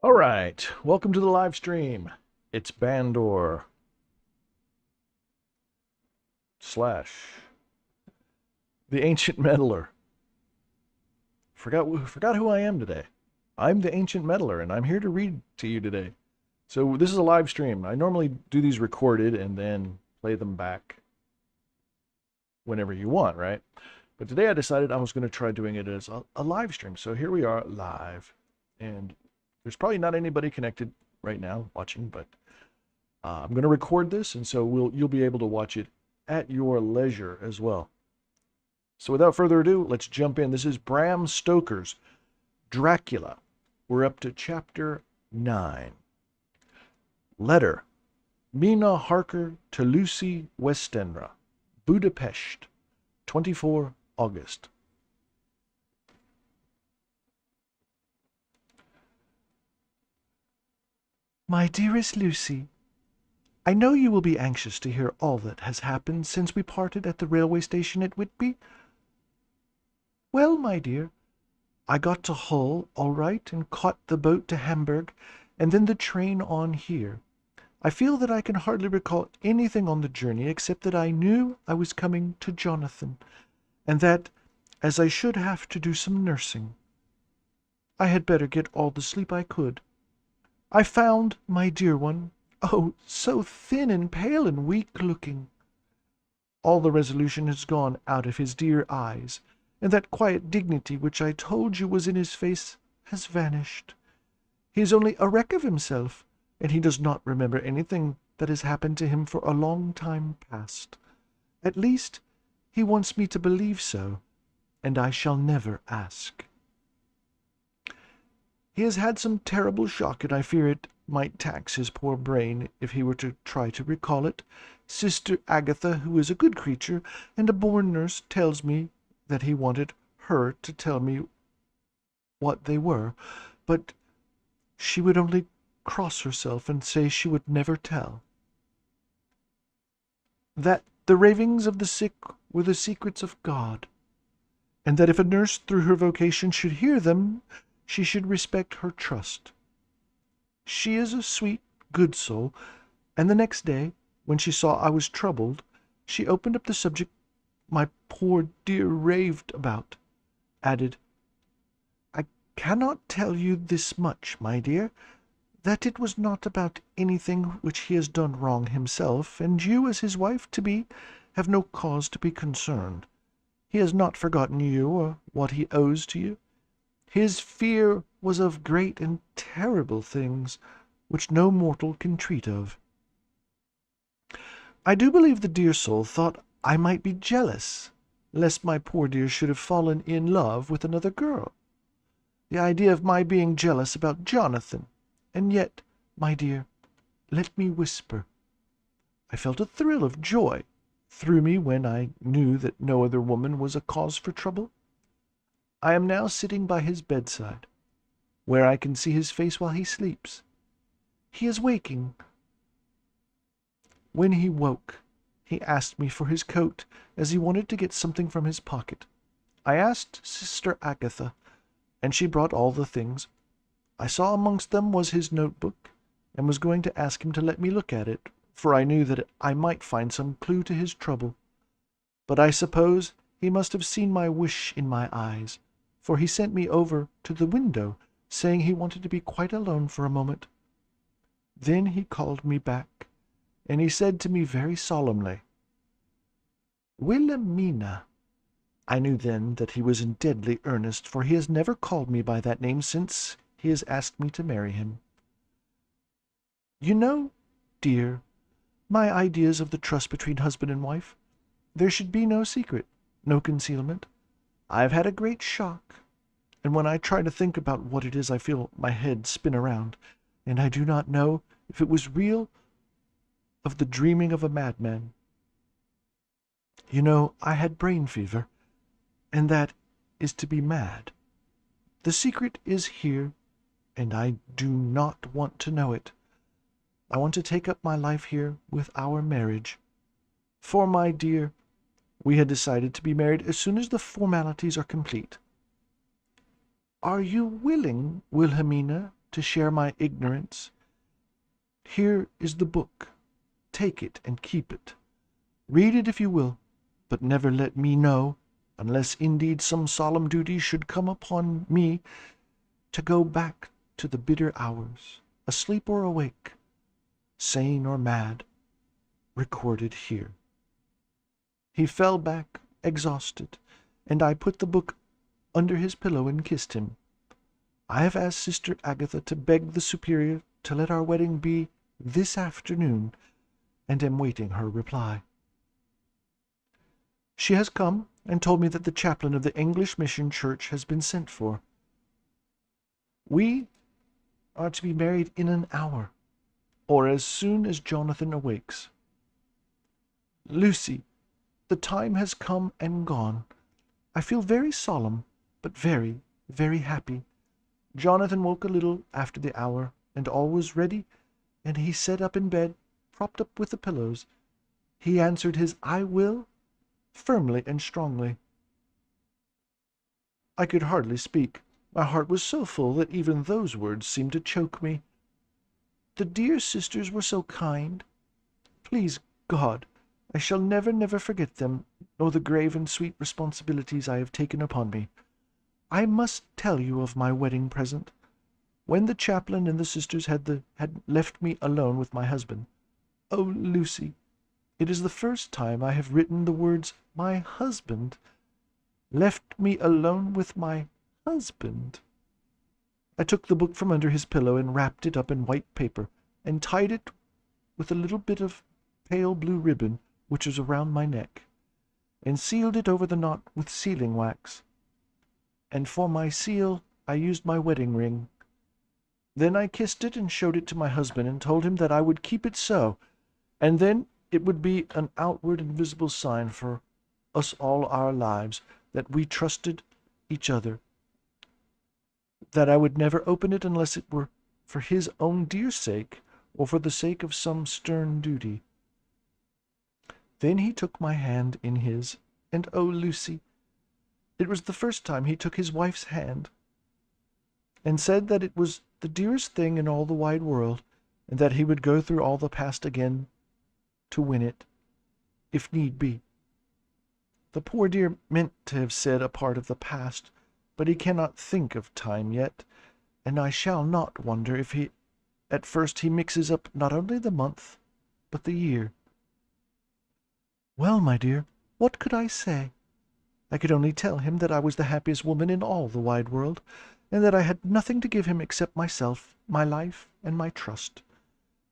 All right, welcome to the live stream. It's Bandor slash the Ancient Meddler. Forgot who I am today. I'm the Ancient Meddler, and I'm here to read to you today. So this is a live stream. I normally do these recorded and then play them back whenever you want, right? But today I decided I was going to try doing it as a live stream. So here we are live, and there's probably not anybody connected right now watching, but I'm going to record this, and so you'll be able to watch it at your leisure as well. So without further ado, let's jump in. This is Bram Stoker's Dracula. We're up to chapter 9. Letter. Mina Harker to Lucy Westenra, Budapest, 24 August. My dearest Lucy, I know you will be anxious to hear all that has happened since we parted at the railway station at Whitby. Well, my dear, I got to Hull all right and caught the boat to Hamburg and then the train on here. I feel that I can hardly recall anything on the journey except that I knew I was coming to Jonathan, and that, as I should have to do some nursing, I had better get all the sleep I could. I found my dear one, oh, so thin and pale and weak-looking. All the resolution has gone out of his dear eyes, and that quiet dignity which I told you was in his face has vanished. He is only a wreck of himself, and he does not remember anything that has happened to him for a long time past. At least, he wants me to believe so, and I shall never ask. He has had some terrible shock, and I fear it might tax his poor brain if he were to try to recall it. Sister Agatha, who is a good creature and a born nurse, tells me that he wanted her to tell me what they were, but she would only cross herself and say she would never tell. That the ravings of the sick were the secrets of God, and that if a nurse through her vocation should hear them, she should respect her trust. She is a sweet, good soul, and the next day, when she saw I was troubled, she opened up the subject my poor dear raved about, added, I cannot tell you this much, my dear, that it was not about anything which he has done wrong himself, and you, as his wife-to-be, have no cause to be concerned. He has not forgotten you or what he owes to you. His fear was of great and terrible things, which no mortal can treat of. I do believe the dear soul thought I might be jealous, lest my poor dear should have fallen in love with another girl. The idea of my being jealous about Jonathan, and yet, my dear, let me whisper, I felt a thrill of joy through me when I knew that no other woman was a cause for trouble. I am now sitting by his bedside, where I can see his face while he sleeps. He is waking. When he woke, he asked me for his coat, as he wanted to get something from his pocket. I asked Sister Agatha, and she brought all the things. I saw amongst them was his notebook, and was going to ask him to let me look at it, for I knew that I might find some clue to his trouble. But I suppose he must have seen my wish in my eyes, for he sent me over to the window, saying he wanted to be quite alone for a moment. Then he called me back, and he said to me very solemnly, Wilhelmina. I knew then that he was in deadly earnest, for he has never called me by that name since he has asked me to marry him. You know, dear, my ideas of the trust between husband and wife. There should be no secret, no concealment. I have had a great shock, and when I try to think about what it is I feel my head spin around, and I do not know if it was real of the dreaming of a madman. You know, I had brain fever, and that is to be mad. The secret is here, and I do not want to know it. I want to take up my life here with our marriage. For, my dear, we had decided to be married as soon as the formalities are complete. Are you willing, Wilhelmina, to share my ignorance. Here is the book. Take it and keep it. Read it if you will, but never let me know, unless indeed some solemn duty should come upon me to go back to the bitter hours, asleep or awake, sane or mad, recorded here." He fell back exhausted, and I put the book under his pillow and kissed him. I have asked Sister Agatha to beg the Superior to let our wedding be this afternoon, and am waiting her reply. She has come and told me that the chaplain of the English Mission Church has been sent for. We are to be married in an hour, or as soon as Jonathan awakes. Lucy, the time has come and gone. I feel very solemn, but very, very happy. Jonathan woke a little after the hour, and all was ready, and he sat up in bed, propped up with the pillows. He answered his "I will" firmly and strongly. I could hardly speak. My heart was so full that even those words seemed to choke me. The dear sisters were so kind. Please God, I shall never, never forget them, nor the grave and sweet responsibilities I have taken upon me. I must tell you of my wedding present. When the chaplain and the sisters had left me alone with my husband, oh, Lucy, it is the first time I have written the words "my husband," left me alone with my husband. I took the book from under his pillow and wrapped it up in white paper, and tied it with a little bit of pale blue ribbon which was around my neck, and sealed it over the knot with sealing wax. And for my seal I used my wedding ring. Then I kissed it and showed it to my husband, and told him that I would keep it so, and then it would be an outward and visible sign for us all our lives that we trusted each other, that I would never open it unless it were for his own dear sake, or for the sake of some stern duty. Then he took my hand in his, and oh, Lucy, it was the first time he took his wife's hand, and said that it was the dearest thing in all the wide world, and that he would go through all the past again to win it, if need be. The poor dear meant to have said a part of the past, but he cannot think of time yet, and I shall not wonder if at first he mixes up not only the month, but the year. Well, my dear, what could I say? I could only tell him that I was the happiest woman in all the wide world, and that I had nothing to give him except myself, my life, and my trust,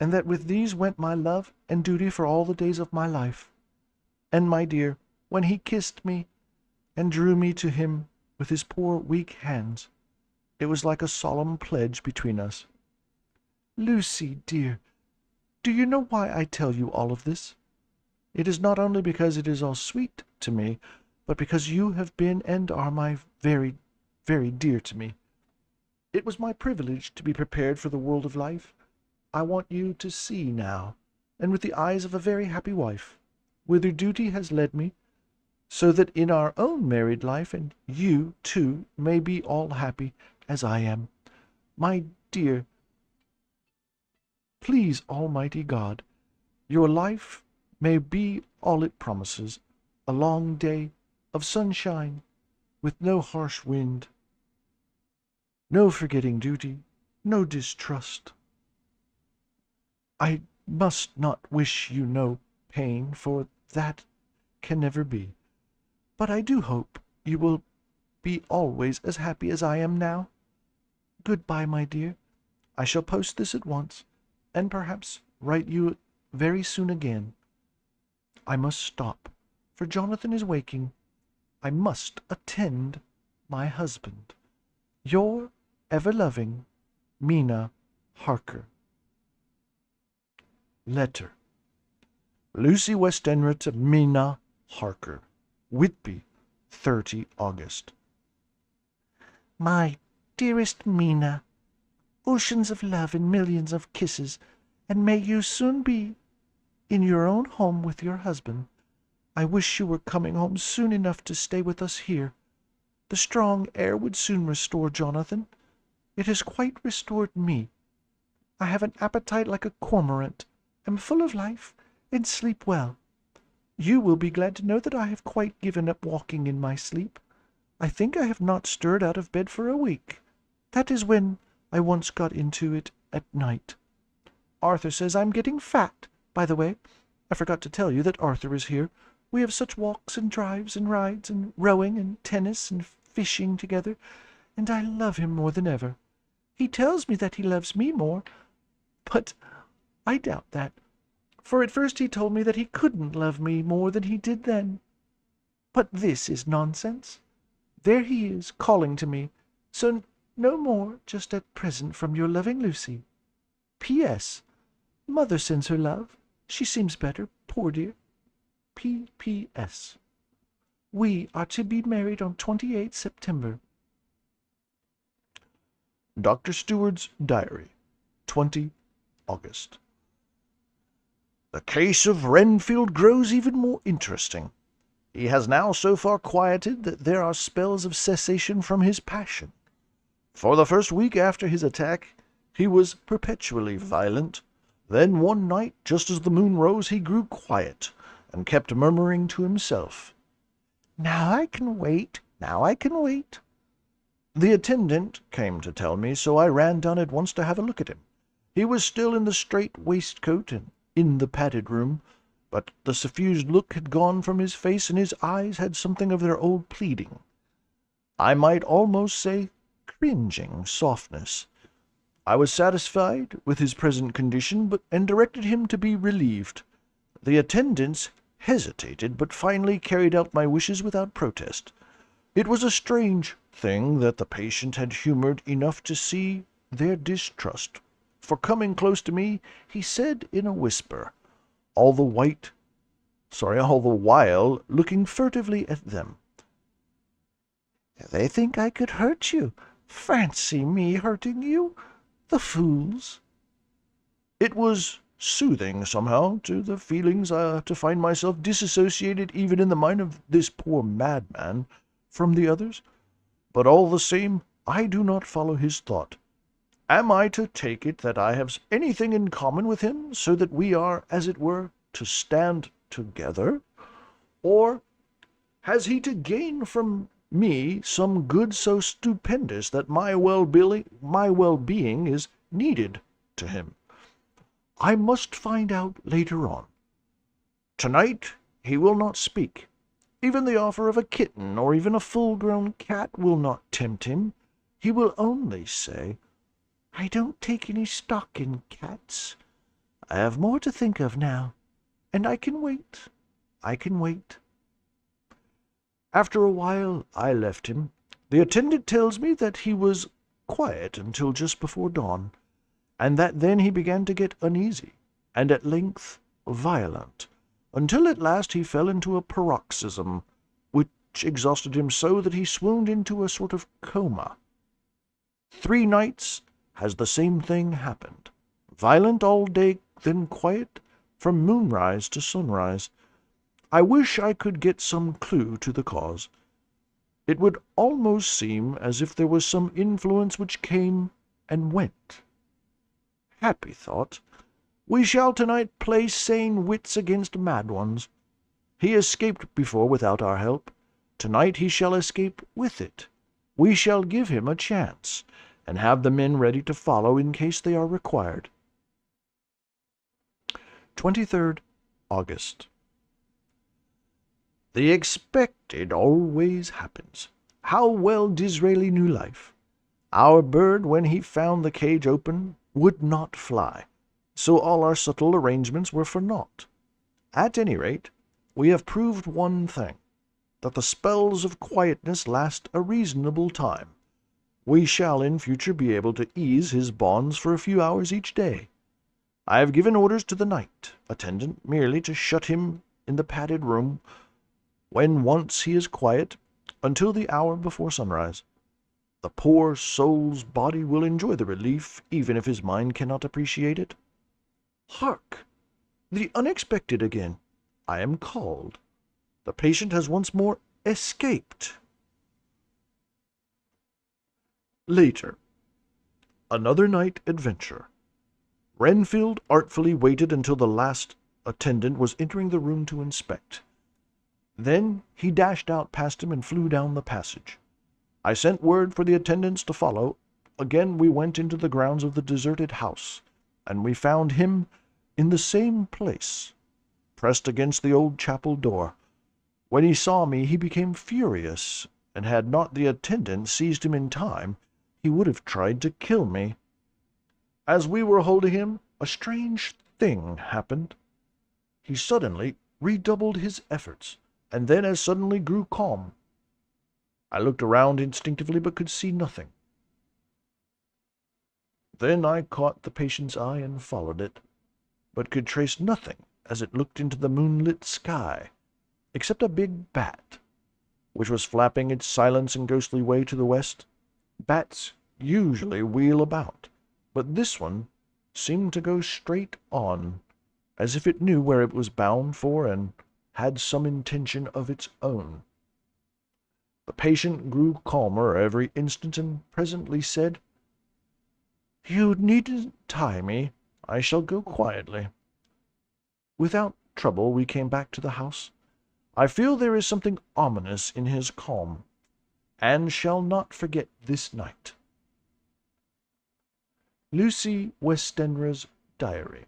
and that with these went my love and duty for all the days of my life. And, my dear, when he kissed me and drew me to him with his poor weak hands, it was like a solemn pledge between us. Lucy, dear, do you know why I tell you all of this? It is not only because it is all sweet to me, but because you have been and are my very, very dear to me. It was my privilege to be prepared for the world of life. I want you to see now, and with the eyes of a very happy wife, whither duty has led me, so that in our own married life, and you, too, may be all happy as I am. My dear, please Almighty God, your life may be all it promises, a long day of sunshine, with no harsh wind, no forgetting duty, no distrust. I must not wish you no pain, for that can never be. But I do hope you will be always as happy as I am now. Good-bye, my dear. I shall post this at once, and perhaps write you very soon again. I must stop, for Jonathan is waking. I must attend my husband. Your ever-loving Mina Harker. Letter. Lucy Westenra to Mina Harker. Whitby, 30 August. My dearest Mina, oceans of love and millions of kisses, and may you soon be in your own home with your husband. I wish you were coming home soon enough to stay with us here. The strong air would soon restore Jonathan. It has quite restored me. I have an appetite like a cormorant, am full of life, and sleep well. You will be glad to know that I have quite given up walking in my sleep. I think I have not stirred out of bed for a week. That is when I once got into it at night. Arthur says I'm getting fat. By the way, I forgot to tell you that Arthur is here. We have such walks and drives and rides and rowing and tennis and fishing together, and I love him more than ever. He tells me that he loves me more, but I doubt that, for at first he told me that he couldn't love me more than he did then. But this is nonsense. There he is, calling to me, so no more just at present from your loving Lucy. P.S. Mother sends her love. She seems better, poor dear. P.P.S. We are to be married on 28th September. Dr. Steward's Diary, 20 August. The case of Renfield grows even more interesting. He has now so far quieted that there are spells of cessation from his passion. For the first week after his attack, he was perpetually violent. Then one night, just as the moon rose, he grew quiet, and kept murmuring to himself, "Now I can wait, now I can wait." The attendant came to tell me, so I ran down at once to have a look at him. He was still in the strait waistcoat and in the padded room, but the suffused look had gone from his face, and his eyes had something of their old pleading, I might almost say cringing softness. I was satisfied with his present condition, and directed him to be relieved. The attendants hesitated, but finally carried out my wishes without protest. It was a strange thing that the patient had humored enough to see their distrust, for coming close to me, he said in a whisper, all the while looking furtively at them, "They think I could hurt you. Fancy me hurting you. The fools!" It was soothing, somehow, to the feelings to find myself disassociated even in the mind of this poor madman from the others. But all the same, I do not follow his thought. Am I to take it that I have anything in common with him, so that we are, as it were, to stand together? Or has he to gain from me some good so stupendous that my well-being is needed to him? I must find out later on. Tonight he will not speak. Even the offer of a kitten, or even a full-grown cat, will not tempt him. He will only say, "I don't take any stock in cats. I have more to think of now, and I can wait. I can wait." After a while I left him. The attendant tells me that he was quiet until just before dawn, and that then he began to get uneasy, and at length violent, until at last he fell into a paroxysm, which exhausted him so that he swooned into a sort of coma. 3 nights has the same thing happened. Violent all day, then quiet from moonrise to sunrise. I wish I could get some clue to the cause. It would almost seem as if there was some influence which came and went. Happy thought! We shall tonight play sane wits against mad ones. He escaped before without our help. Tonight he shall escape with it. We shall give him a chance, and have the men ready to follow in case they are required. 23rd August. The expected always happens. How well Disraeli knew life! Our bird, when he found the cage open, would not fly, so all our subtle arrangements were for naught. At any rate, we have proved one thing, that the spells of quietness last a reasonable time. We shall in future be able to ease his bonds for a few hours each day. I have given orders to the night attendant merely to shut him in the padded room when once he is quiet, until the hour before sunrise. The poor soul's body will enjoy the relief, even if his mind cannot appreciate it. Hark! The unexpected again. I am called. The patient has once more escaped. Later. Another night adventure. Renfield artfully waited until the last attendant was entering the room to inspect. Then he dashed out past him and flew down the passage. I sent word for the attendants to follow. Again we went into the grounds of the deserted house, and we found him in the same place, pressed against the old chapel door. When he saw me he became furious, and had not the attendant seized him in time, he would have tried to kill me. As we were holding him, a strange thing happened. He suddenly redoubled his efforts, and then as suddenly grew calm. I looked around instinctively, but could see nothing. Then I caught the patient's eye and followed it, but could trace nothing as it looked into the moonlit sky, except a big bat, which was flapping its silent and ghostly way to the west. Bats usually wheel about, but this one seemed to go straight on, as if it knew where it was bound for and had some intention of its own. The patient grew calmer every instant and presently said, "You needn't tie me. I shall go quietly." Without trouble we came back to the house. I feel there is something ominous in his calm, and shall not forget this night. Lucy Westenra's Diary.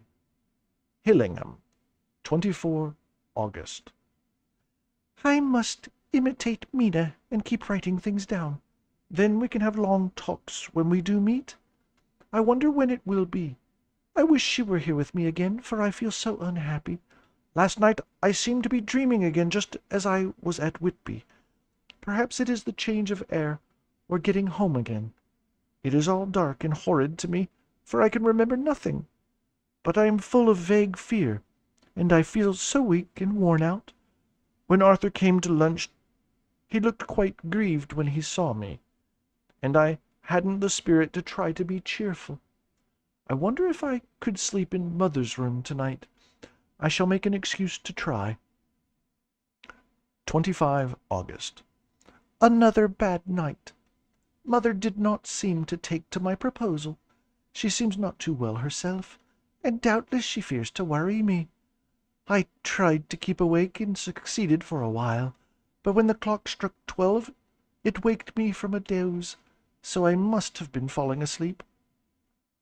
Hillingham, 24 August. I must imitate Mina and keep writing things down. Then we can have long talks when we do meet. I wonder when it will be. I wish she were here with me again, for I feel so unhappy. Last night I seemed to be dreaming again, just as I was at Whitby. Perhaps it is the change of air, or getting home again. It is all dark and horrid to me, for I can remember nothing. But I am full of vague fear, and I feel so weak and worn out. When Arthur came to lunch, he looked quite grieved when he saw me, and I hadn't the spirit to try to be cheerful. I wonder if I could sleep in Mother's room tonight. I shall make an excuse to try. 25 August. Another bad night. Mother did not seem to take to my proposal. She seems not too well herself, and doubtless she fears to worry me. I tried to keep awake and succeeded for a while, but when the clock struck 12, it waked me from a doze, so I must have been falling asleep.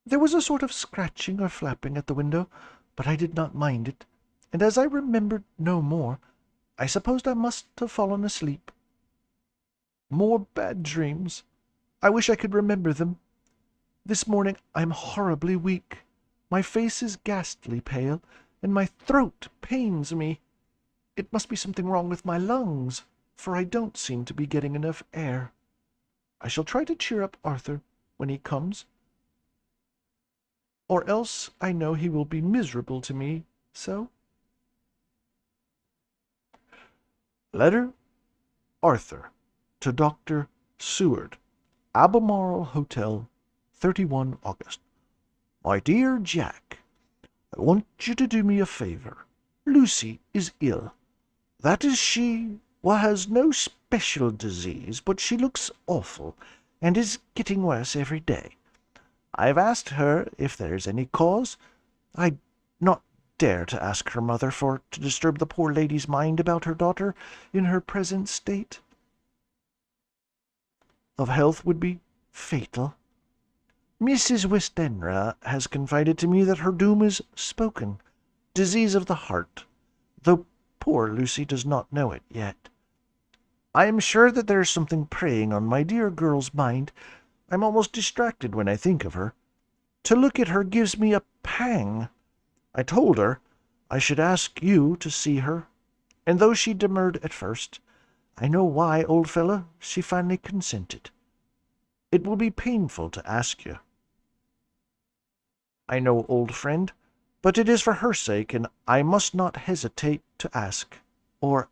There was a sort of scratching or flapping at the window, but I did not mind it, and as I remembered no more, I supposed I must have fallen asleep. More bad dreams. I wish I could remember them. This morning I am horribly weak. My face is ghastly pale, and my throat pains me. It must be something wrong with my lungs, for I don't seem to be getting enough air. I shall try to cheer up Arthur when he comes, or else I know he will be miserable to me, so. Letter Arthur to Dr. Seward, Albemarle Hotel, 31 August. My dear Jack, I want you to do me a favor. Lucy is ill. That is, she has no special disease, but she looks awful, and is getting worse every day. I've asked her if there is any cause. I'd not dare to ask her mother, for to disturb the poor lady's mind about her daughter in her present state of health would be fatal. Mrs. Westenra has confided to me that her doom is spoken, disease of the heart, though poor Lucy does not know it yet. I am sure that there is something preying on my dear girl's mind. I'm almost distracted when I think of her. To look at her gives me a pang. I told her I should ask you to see her, and though she demurred at first, I know why, old fellow, she finally consented. It will be painful to ask you, I know, old friend, but it is for her sake, and I must not hesitate to ask, or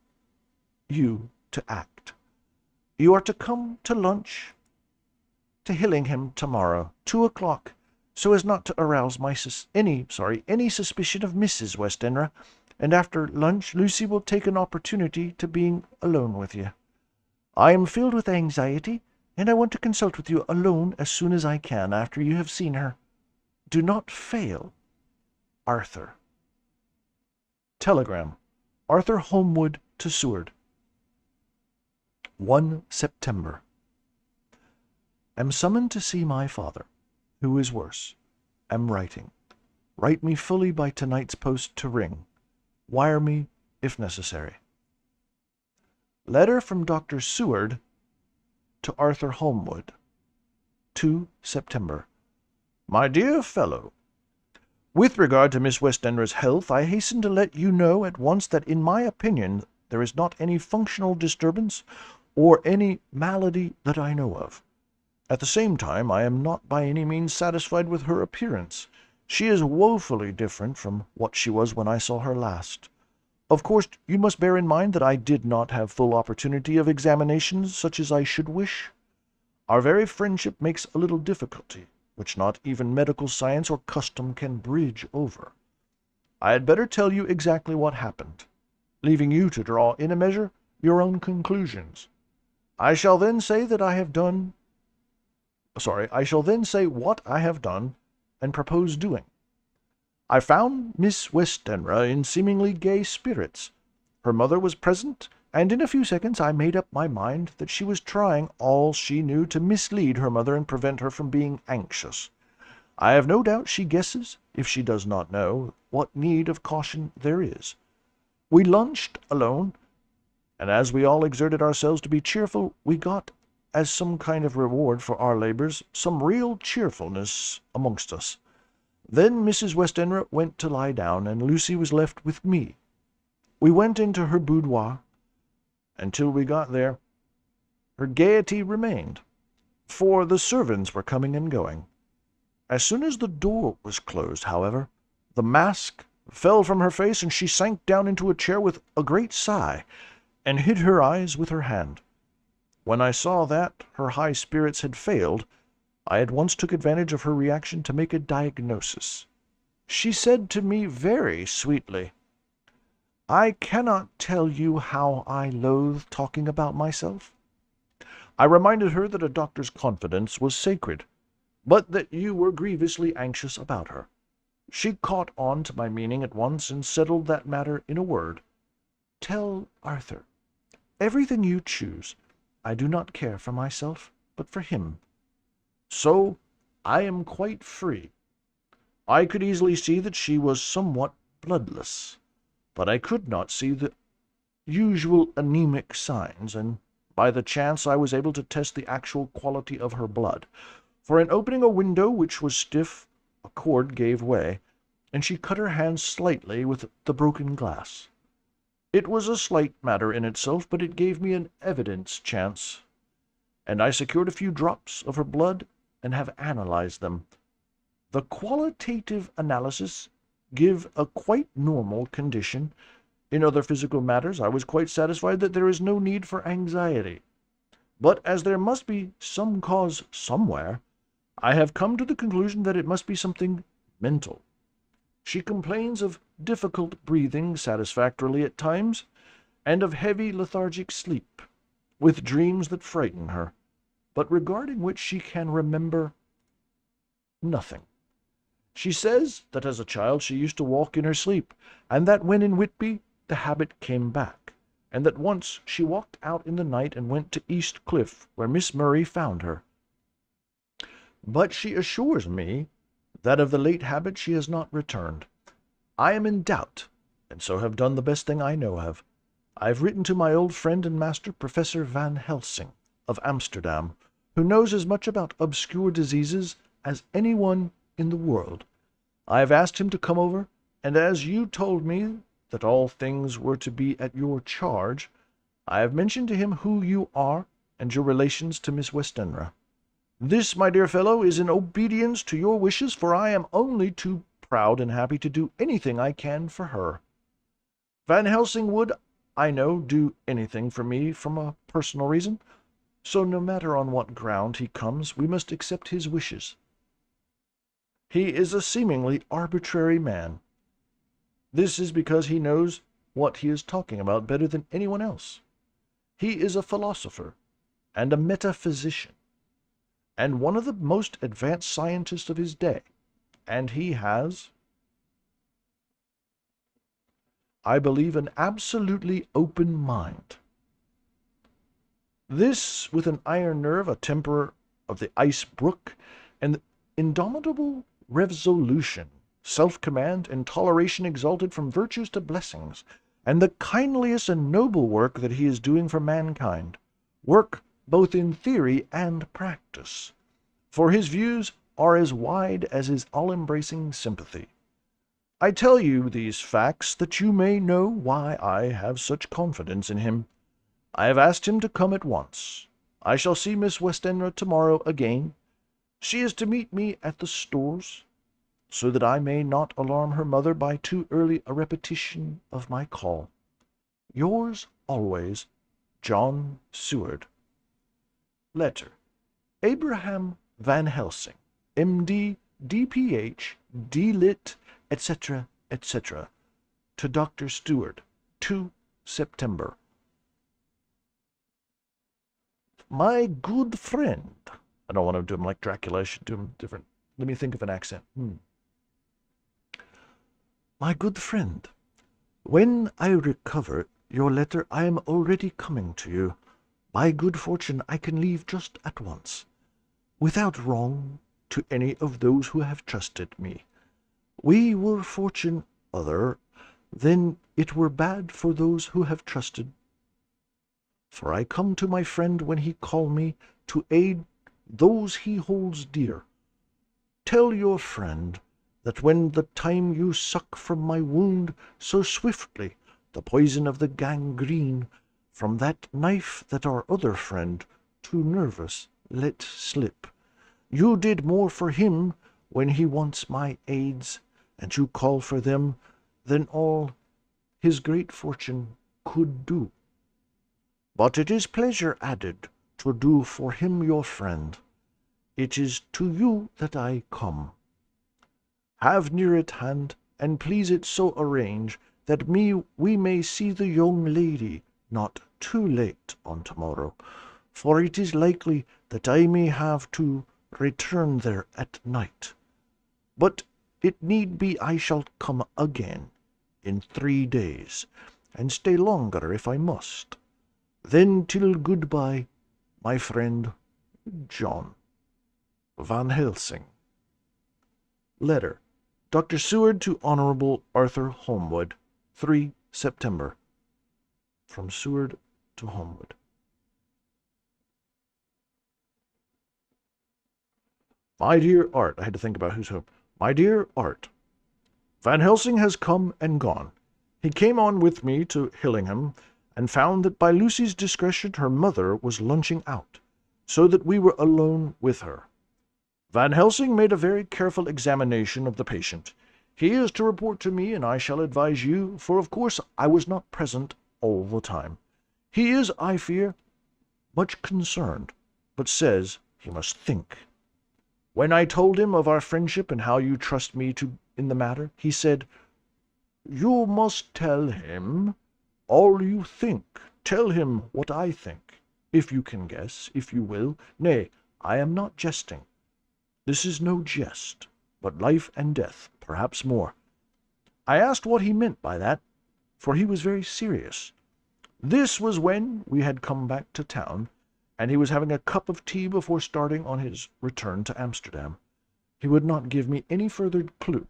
you to act. You are to come to lunch to Hillingham tomorrow, 2 o'clock, so as not to arouse any suspicion of Mrs. Westenra, and after lunch Lucy will take an opportunity to being alone with you. I am filled with anxiety, and I want to consult with you alone as soon as I can after you have seen her. Do not fail. Arthur. Telegram. Arthur Holmwood to Seward. 1 September. Am summoned to see my father, who is worse. Am writing. Write me fully by tonight's post to Ring. Wire me if necessary. Letter from Dr. Seward to Arthur Holmwood. 2 September. My dear fellow, with regard to Miss Westenra's health, I hasten to let you know at once that in my opinion there is not any functional disturbance or any malady that I know of. At the same time, I am not by any means satisfied with her appearance. She is woefully different from what she was when I saw her last. Of course, you must bear in mind that I did not have full opportunity of examinations such as I should wish. Our very friendship makes a little difficulty, which not even medical science or custom can bridge over. I had better tell you exactly what happened, leaving you to draw in a measure your own conclusions. I shall then say what I have done and propose doing. I found Miss Westenra in seemingly gay spirits. Her mother was present, and in a few seconds I made up my mind that she was trying all she knew to mislead her mother and prevent her from being anxious. I have no doubt she guesses, if she does not know, what need of caution there is. We lunched alone, and as we all exerted ourselves to be cheerful, we got, as some kind of reward for our labors, some real cheerfulness amongst us. Then Mrs. Westenra went to lie down, and Lucy was left with me. We went into her boudoir. Until we got there, her gaiety remained, for the servants were coming and going. As soon as the door was closed, however, the mask fell from her face, and she sank down into a chair with a great sigh, and hid her eyes with her hand. When I saw that her high spirits had failed, I at once took advantage of her reaction to make a diagnosis. She said to me very sweetly, "I cannot tell you how I loathe talking about myself." I reminded her that a doctor's confidence was sacred, but that you were grievously anxious about her. She caught on to my meaning at once, and settled that matter in a word. "Tell Arthur everything you choose. I do not care for myself, but for him. So I am quite free." I could easily see that she was somewhat bloodless, but I could not see the usual anemic signs, and by the chance I was able to test the actual quality of her blood, for in opening a window which was stiff, a cord gave way, and she cut her hand slightly with the broken glass. It was a slight matter in itself, but it gave me an evidence chance, and I secured a few drops of her blood and have analyzed them. The qualitative analysis give a quite normal condition. In other physical matters I was quite satisfied that there is no need for anxiety. But as there must be some cause somewhere, I have come to the conclusion that it must be something mental. She complains of difficult breathing satisfactorily at times, and of heavy lethargic sleep, with dreams that frighten her, but regarding which she can remember nothing. She says that as a child she used to walk in her sleep, and that when in Whitby the habit came back, and that once she walked out in the night and went to East Cliff, where Miss Murray found her. But she assures me that of the late habit she has not returned. I am in doubt, and so have done the best thing I know of. I have written to my old friend and master, Professor Van Helsing, of Amsterdam, who knows as much about obscure diseases as anyone in the world. I have asked him to come over, and as you told me that all things were to be at your charge, I have mentioned to him who you are and your relations to Miss Westenra. This, my dear fellow, is in obedience to your wishes, for I am only too proud and happy to do anything I can for her. Van Helsing would, I know, do anything for me from a personal reason, so no matter on what ground he comes, we must accept his wishes. He is a seemingly arbitrary man. This is because he knows what he is talking about better than anyone else. He is a philosopher and a metaphysician, and one of the most advanced scientists of his day, and he has, I believe, an absolutely open mind. This, with an iron nerve, a temper of the ice brook, and indomitable resolution, self-command, and toleration exalted from virtues to blessings, and the kindliest and noble work that he is doing for mankind, work both in theory and practice, for his views are as wide as his all-embracing sympathy. I tell you these facts that you may know why I have such confidence in him. I have asked him to come at once. I shall see Miss Westenra tomorrow again. She is to meet me at the stores, so that I may not alarm her mother by too early a repetition of my call. Yours always, John Seward. Letter. Abraham Van Helsing, M.D., D.Ph., D.Lit., etc., etc., to Dr. Stewart, 2 September. My good friend. I don't want to do him like Dracula. I should do him different. Let me think of an accent. My good friend, when I recover your letter, I am already coming to you. By good fortune, I can leave just at once, without wrong to any of those who have trusted me. We were fortune other, then it were bad for those who have trusted. For I come to my friend when he call me, to aid those he holds dear. Tell your friend that when the time you suck from my wound so swiftly the poison of the gangrene, from that knife that our other friend, too nervous, let slip, you did more for him when he wants my aids, and you call for them, than all his great fortune could do. But it is pleasure added to do for him your friend. It is to you that I come. Have near at hand, and please it so arrange, that we may see the young lady not too late on tomorrow, for it is likely that I may have to return there at night. But it need be I shall come again in 3 days, and stay longer if I must. Then till goodbye, my friend John Van Helsing. Letter. Dr. Seward to Honorable Arthur Holmwood, 3 September. From Seward to Holmwood. My dear Art, I had to think about who's who. My dear Art, Van Helsing has come and gone. He came on with me to Hillingham, and found that by Lucy's discretion her mother was lunching out, so that we were alone with her. Van Helsing made a very careful examination of the patient. He is to report to me, and I shall advise you, for of course I was not present all the time. He is, I fear, much concerned, but says he must think. When I told him of our friendship and how you trust me in the matter, he said, "You must tell him all you think. Tell him what I think, if you can guess, if you will. Nay, I am not jesting. This is no jest, but life and death, perhaps more." I asked what he meant by that, for he was very serious. This was when we had come back to town, and he was having a cup of tea before starting on his return to Amsterdam. He would not give me any further clue.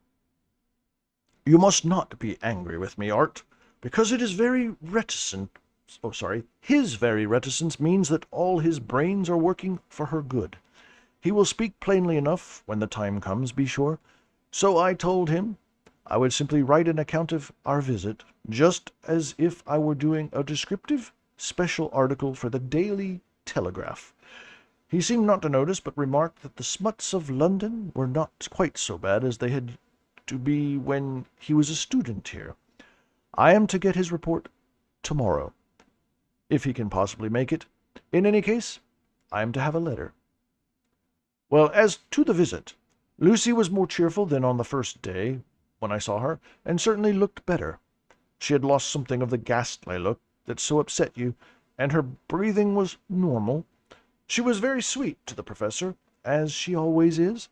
You must not be angry with me, Art, because it is very reticent. His very reticence means that all his brains are working for her good. He will speak plainly enough when the time comes, be sure. So I told him I would simply write an account of our visit, just as if I were doing a descriptive special article for the Daily Telegraph. He seemed not to notice, but remarked that the smuts of London were not quite so bad as they had to be when he was a student here. I am to get his report tomorrow, if he can possibly make it. In any case, I am to have a letter. Well, as to the visit, Lucy was more cheerful than on the first day when I saw her, and certainly looked better. She had lost something of the ghastly look that so upset you, and her breathing was normal. She was very sweet to the professor, as she always is,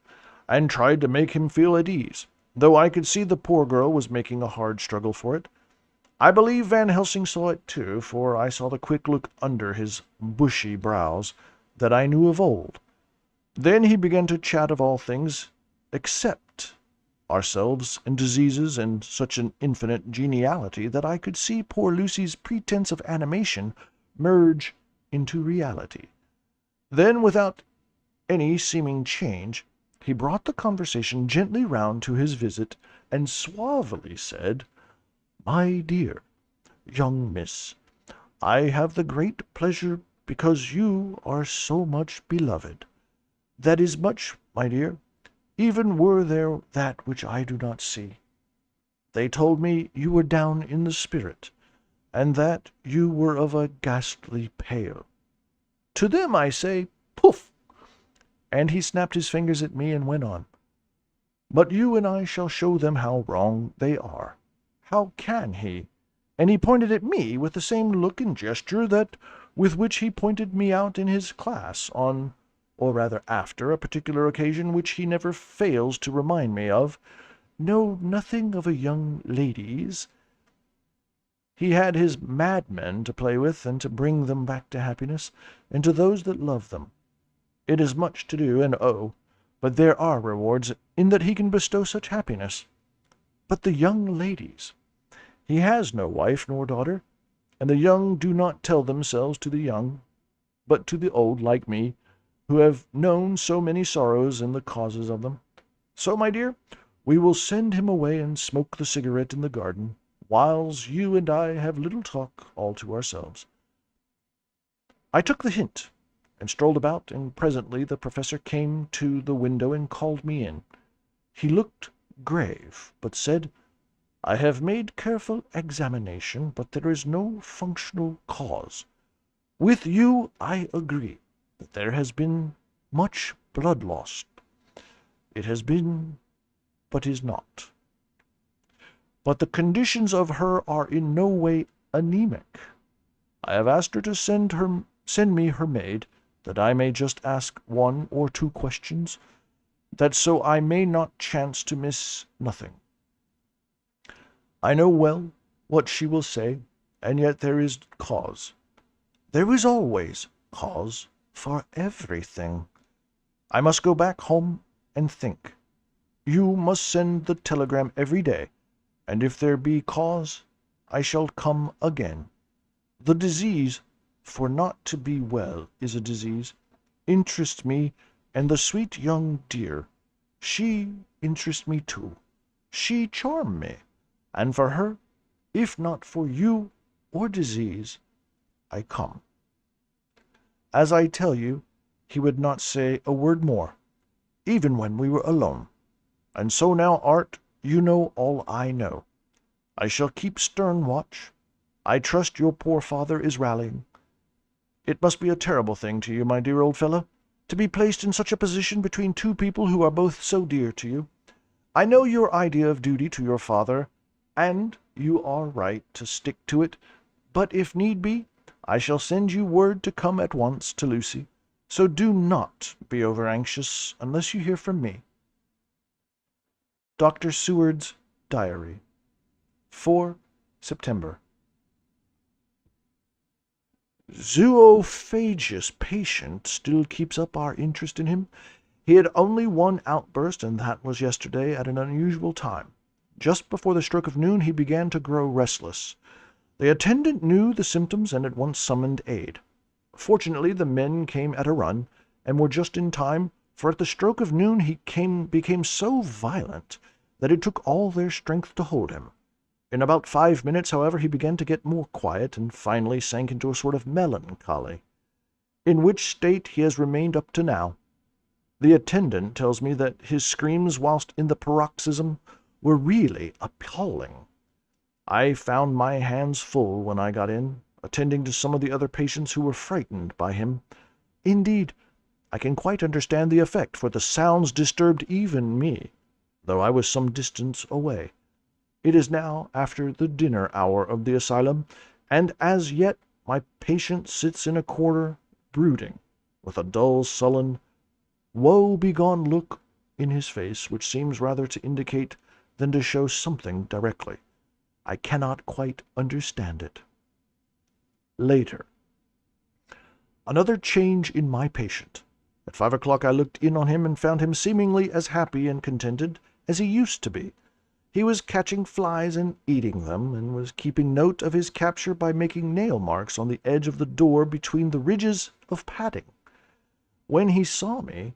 and tried to make him feel at ease, though I could see the poor girl was making a hard struggle for it. I believe Van Helsing saw it too, for I saw the quick look under his bushy brows that I knew of old. Then he began to chat of all things except ourselves and diseases, and such an infinite geniality that I could see poor Lucy's pretence of animation merge into reality. Then, without any seeming change, he brought the conversation gently round to his visit, and suavely said, "My dear young miss, I have the great pleasure because you are so much beloved. That is much, my dear, even were there that which I do not see. They told me you were down in the spirit, and that you were of a ghastly pale. To them I say, poof!" And he snapped his fingers at me and went on. "But you and I shall show them how wrong they are. How can he?" And he pointed at me with the same look and gesture that with which he pointed me out in his class on, or rather after, a particular occasion which he never fails to remind me of. "Know nothing of a young lady's." He had his madmen to play with, and to bring them back to happiness, and to those that love them. It is much to do, and but there are rewards in that he can bestow such happiness. But the young ladies! He has no wife nor daughter, and the young do not tell themselves to the young, but to the old like me, who have known so many sorrows and the causes of them. So, my dear, we will send him away and smoke the cigarette in the garden, whiles you and I have little talk all to ourselves." I took the hint, and strolled about, and presently the professor came to the window and called me in. He looked grave, but said, "I have made careful examination, but there is no functional cause. With you I agree that there has been much blood lost. It has been, but is not. But the conditions of her are in no way anemic. I have asked her to send me her maid, that I may just ask 1 or 2 questions, that so I may not chance to miss nothing. I know well what she will say, and yet there is cause. There is always cause for everything. I must go back home and think. You must send the telegram every day, and if there be cause, I shall come again. The disease, for not to be well is a disease, interests me, and the sweet young dear, she interests me too. She charmed me, and for her, if not for you or disease, I come." As I tell you, he would not say a word more, even when we were alone. And so now, Art, you know all I know. I shall keep stern watch. I trust your poor father is rallying. It must be a terrible thing to you, my dear old fellow, to be placed in such a position between 2 people who are both so dear to you. I know your idea of duty to your father, and you are right to stick to it, but if need be, I shall send you word to come at once to Lucy, so do not be over-anxious unless you hear from me. Dr. Seward's Diary, 4 September. Zoophagous patient still keeps up our interest in him. He had only one outburst, and that was yesterday at an unusual time. Just before the stroke of noon he began to grow restless. The attendant knew the symptoms and at once summoned aid. Fortunately the men came at a run, and were just in time, for at the stroke of noon he became so violent that it took all their strength to hold him. In about 5 minutes, however, he began to get more quiet, and finally sank into a sort of melancholy, in which state he has remained up to now. The attendant tells me that his screams whilst in the paroxysm were really appalling. I found my hands full when I got in, attending to some of the other patients who were frightened by him. Indeed, I can quite understand the effect, for the sounds disturbed even me, though I was some distance away. It is now after the dinner hour of the asylum, and as yet my patient sits in a corner brooding, with a dull, sullen, woe-begone look in his face, which seems rather to indicate than to show something directly. I cannot quite understand it. Later. Another change in my patient. At 5 o'clock I looked in on him and found him seemingly as happy and contented as he used to be. He was catching flies and eating them, and was keeping note of his capture by making nail marks on the edge of the door between the ridges of padding. When he saw me,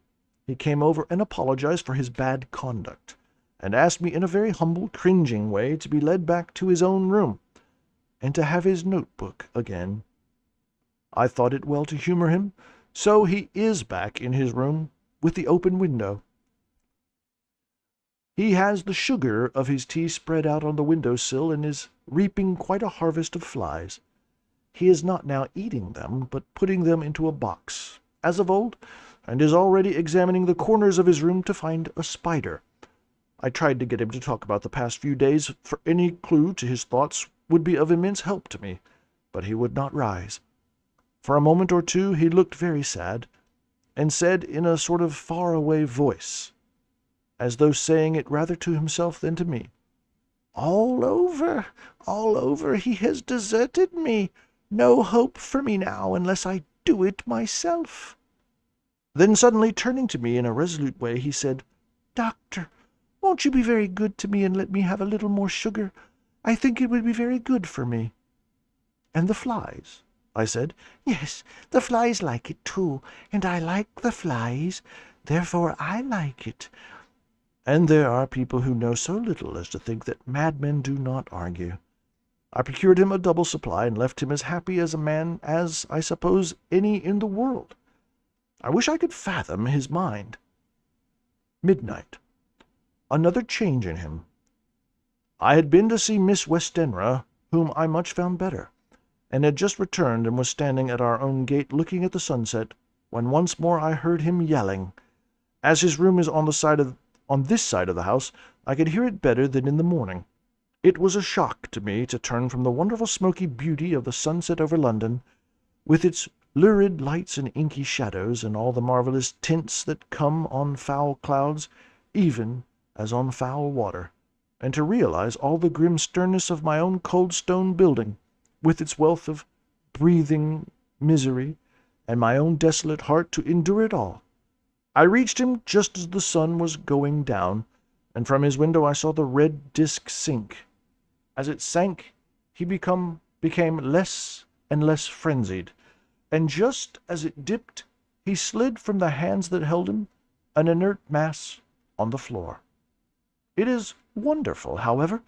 he came over and apologized for his bad conduct, and asked me in a very humble, cringing way to be led back to his own room, and to have his notebook again. I thought it well to humor him, so he is back in his room with the open window. He has the sugar of his tea spread out on the window-sill and is reaping quite a harvest of flies. He is not now eating them, but putting them into a box, as of old, and is already examining the corners of his room to find a spider. I tried to get him to talk about the past few days, for any clue to his thoughts would be of immense help to me, but he would not rise. For a moment or two he looked very sad, and said in a sort of far-away voice, as though saying it rather to himself than to me, all over, he has deserted me. No hope for me now, unless I do it myself." Then suddenly turning to me in a resolute way, he said, "Doctor, won't you be very good to me and let me have a little more sugar? I think it would be very good for me." "And the flies?" I said. "Yes, the flies like it too, and I like the flies, therefore I like it." And there are people who know so little as to think that madmen do not argue. I procured him a double supply, and left him as happy as a man as, I suppose, any in the world. I wish I could fathom his mind. Midnight. Another change in him. I had been to see Miss Westenra, whom I much found better, and had just returned and was standing at our own gate looking at the sunset, when once more I heard him yelling. As his room is on this side of the house, I could hear it better than in the morning. It was a shock to me to turn from the wonderful smoky beauty of the sunset over London, with its lurid lights and inky shadows, and all the marvellous tints that come on foul clouds, even as on foul water, and to realize all the grim sternness of my own cold stone building, with its wealth of breathing misery, and my own desolate heart to endure it all. I reached him just as the sun was going down, and from his window I saw the red disk sink. As it sank, he became less and less frenzied, and just as it dipped, he slid from the hands that held him, an inert mass, on the floor. It is wonderful, however,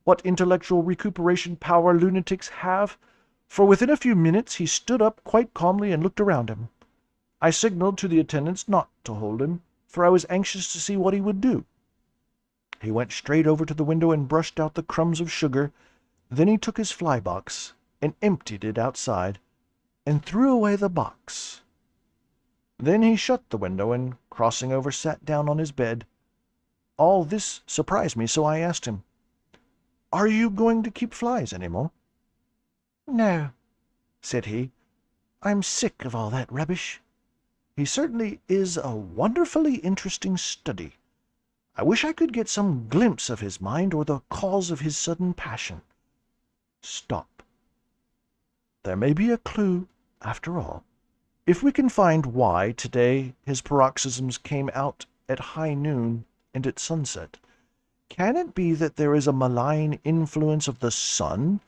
what intellectual recuperation power lunatics have, for within a few minutes he stood up quite calmly and looked around him. I signaled to the attendants not to hold him, for I was anxious to see what he would do. He went straight over to the window and brushed out the crumbs of sugar. Then he took his fly-box and emptied it outside, and threw away the box. Then he shut the window, and, crossing over, sat down on his bed. All this surprised me, so I asked him, "Are you going to keep flies any more?" "No," said he. "I'm sick of all that rubbish." He certainly is a wonderfully interesting study. I wish I could get some glimpse of his mind, or the cause of his sudden passion. Stop. There may be a clue, after all. If we can find why today his paroxysms came out at high noon and at sunset, can it be that there is a malign influence of the sun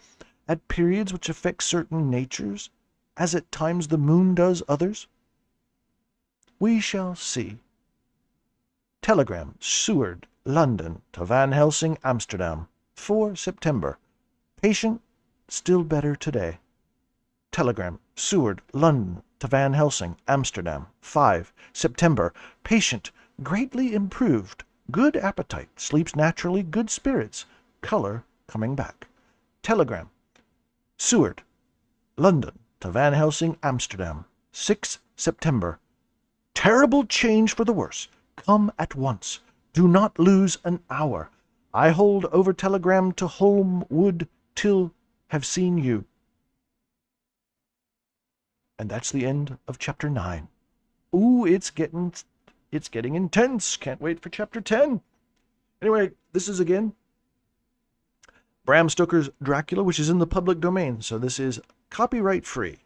at periods which affects certain natures, as at times the moon does others? We shall see. Telegram, Seward, London, to Van Helsing, Amsterdam, 4 September. Patient still better today. Telegram, Seward, London, to Van Helsing, Amsterdam, 5 September. Patient greatly improved. Good appetite, sleeps naturally, good spirits, color coming back. Telegram, Seward, London, to Van Helsing, Amsterdam, 6 September. Terrible change for the worse. Come at once. Do not lose an hour. I hold over telegram to Holmwood till have seen you. And that's the end of chapter 9. Ooh, it's getting It's getting intense. Can't wait for chapter 10. Anyway, this is again Bram Stoker's Dracula, which is in the public domain. So this is copyright free.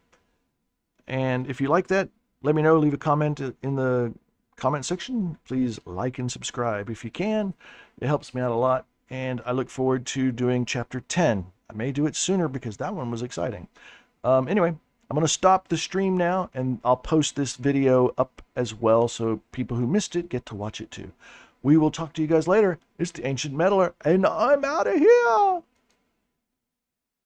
And if you like that, let me know. Leave a comment in the comment section. Please like and subscribe if you can. It helps me out a lot. And I look forward to doing chapter 10. I may do it sooner because that one was exciting. Anyway, I'm going to stop the stream now, and I'll post this video up as well so people who missed it get to watch it too. We will talk to you guys later. It's the Ancient Meddler, and I'm out of here.